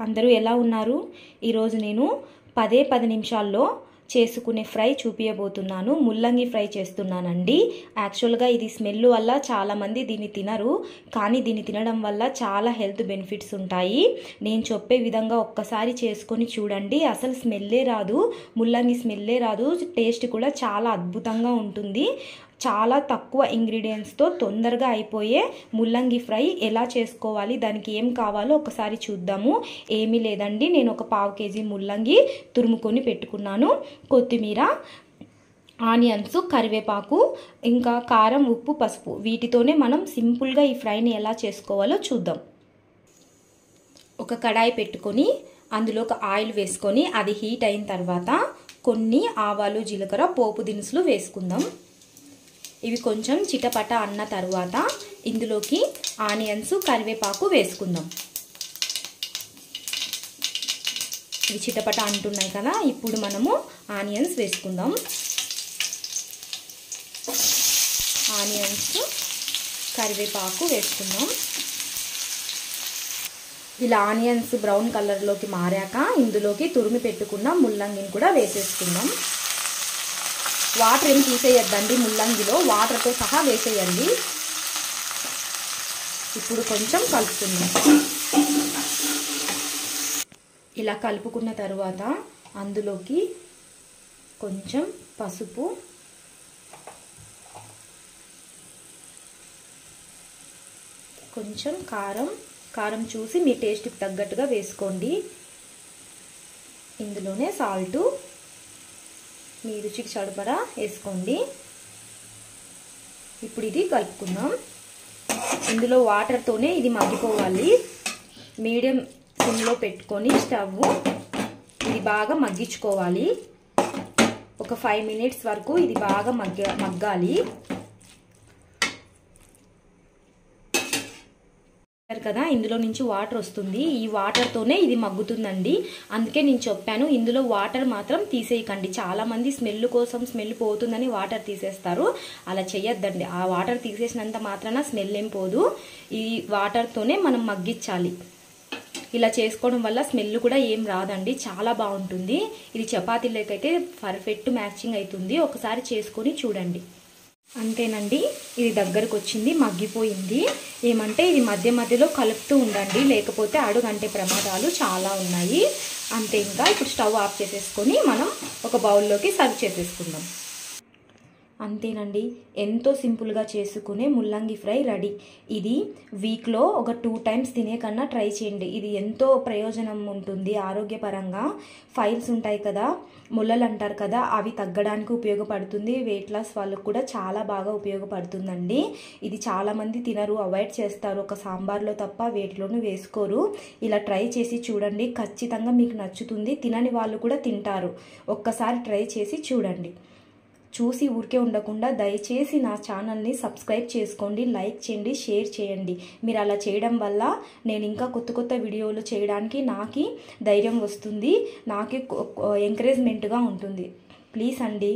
అందరూ ఎలా ఉన్నారు? ఈరోజు నేను 10 నిమిషాల్లో చేసుకునే ఫ్రై చూపించబోతున్నాను. ముల్లంగి ఫ్రై చేస్తున్నానండి. యాక్చువల్గా ఇది స్మెల్ వల్ల చాలామంది దీన్ని తినరు, కానీ దీన్ని తినడం వల్ల చాలా హెల్త్ బెనిఫిట్స్ ఉంటాయి. నేను చెప్పే విధంగా ఒక్కసారి చేసుకొని చూడండి. అసలు స్మెల్లే రాదు, ముల్లంగి స్మెల్లే రాదు. టేస్ట్ కూడా చాలా అద్భుతంగా ఉంటుంది. చాలా తక్కువ ఇంగ్రీడియంట్స్తో తొందరగా అయిపోయే ముల్లంగి ఫ్రై ఎలా చేసుకోవాలి, దానికి ఏం కావాలో ఒకసారి చూద్దాము. ఏమీ లేదండి, నేను ఒక 1/2 kg ముల్లంగి తురుముకొని పెట్టుకున్నాను. కొత్తిమీర, ఆనియన్స్, కరివేపాకు, ఇంకా కారం, ఉప్పు, పసుపు, వీటితోనే మనం సింపుల్గా ఈ ఫ్రైని ఎలా చేసుకోవాలో చూద్దాం. ఒక కడాయి పెట్టుకొని అందులో ఒక ఆయిల్ వేసుకొని అది హీట్ అయిన తర్వాత కొన్ని ఆవాలు, జీలకర్ర, పోపు దినుసులు వేసుకుందాం. ఇవి కొంచెం చిటపట అన్న తర్వాత ఇందులోకి ఆనియన్స్, కరివేపాకు వేసుకుందాం. ఇవి చిటపట అంటున్నాయి కదా, ఇప్పుడు మనము ఆనియన్స్ వేసుకుందాం. ఆనియన్స్, కరివేపాకు వేసుకుందాం. ఇలా ఆనియన్స్ బ్రౌన్ కలర్లోకి మారాక ఇందులోకి తురిమి పెట్టుకున్న ముల్లంగిని కూడా వేసేసుకుందాం. వాటర్ ఏం తీసేయద్దండి, ముల్లంగిలో వాటర్తో సహా వేసేయండి. ఇప్పుడు కొంచెం కలుపుకుందాం. ఇలా కలుపుకున్న తర్వాత అందులోకి కొంచెం పసుపు, కొంచెం కారం చూసి మీ టేస్ట్కి తగ్గట్టుగా వేసుకోండి. ఇందులోనే సాల్టు మీ రుచికి సరిపడా వేసుకోండి. ఇప్పుడు ఇది కలుపుకుందాం. ఇందులో వాటర్తోనే ఇది మగ్గిపోవాలి. మీడియం సిమ్లో పెట్టుకొని స్టవ్ ఇది బాగా మగ్గించుకోవాలి. ఒక 5 minutes వరకు ఇది బాగా మగ్గాలి. కదా, ఇందులో నుంచి వాటర్ వస్తుంది. ఈ వాటర్తోనే ఇది మగ్గుతుందండి. అందుకే నేను చెప్పాను, ఇందులో వాటర్ మాత్రం తీసేయకండి. చాలా మంది స్మెల్ కోసం స్మెల్ పోతుందని వాటర్ తీసేస్తారు. అలా చేయొద్దండి. ఆ వాటర్ తీసేసినంత మాత్రాన స్మెల్ ఏం పోదు. ఈ వాటర్తోనే మనం మగ్గించాలి. ఇలా చేసుకోవడం వల్ల స్మెల్ కూడా ఏం రాదండి, చాలా బాగుంటుంది. ఇది చపాతీలకైతే పర్ఫెక్ట్ మ్యాచింగ్ అవుతుంది. ఒకసారి చేసుకొని చూడండి. అంతేనండి, ఇది దగ్గరకు వచ్చింది, మగ్గిపోయింది. ఏమంటే ఇది మధ్య మధ్యలో కలుపుతూ ఉండండి, లేకపోతే అడుగంటే ప్రమాదాలు చాలా ఉన్నాయి. అంతే, ఇంకా ఇప్పుడు స్టవ్ ఆఫ్ చేసేసుకొని మనం ఒక బౌల్లోకి సర్వ్ చేసేసుకుందాం. అంతేనండి, ఎంతో సింపుల్గా చేసుకునే ముల్లంగి ఫ్రై రెడీ. ఇది వీక్లో ఒక 2 times తినే కన్నా ట్రై చేయండి. ఇది ఎంతో ప్రయోజనం ఉంటుంది ఆరోగ్యపరంగా. ఫైల్స్ ఉంటాయి కదా, ముల్లలు అంటారు కదా, అవి తగ్గడానికి ఉపయోగపడుతుంది. వెయిట్ లాస్ వాళ్ళకు కూడా చాలా బాగా ఉపయోగపడుతుందండి. ఇది చాలామంది తినరు, అవాయిడ్ చేస్తారు. ఒక సాంబార్లో తప్ప వేటిలోనూ వేసుకోరు. ఇలా ట్రై చేసి చూడండి, ఖచ్చితంగా మీకు నచ్చుతుంది. తినని వాళ్ళు కూడా తింటారు. ఒక్కసారి ట్రై చేసి చూడండి. చూసి ఊరికే ఉండకుండా దయచేసి నా ఛానల్ని సబ్స్క్రైబ్ చేసుకోండి, లైక్ చేయండి, షేర్ చేయండి. మీరు అలా చేయడం వల్ల నేను ఇంకా కొత్త వీడియోలు చేయడానికి నాకు ధైర్యం వస్తుంది, నాకు ఎంకరేజ్మెంట్గా ఉంటుంది. ప్లీజ్ అండి.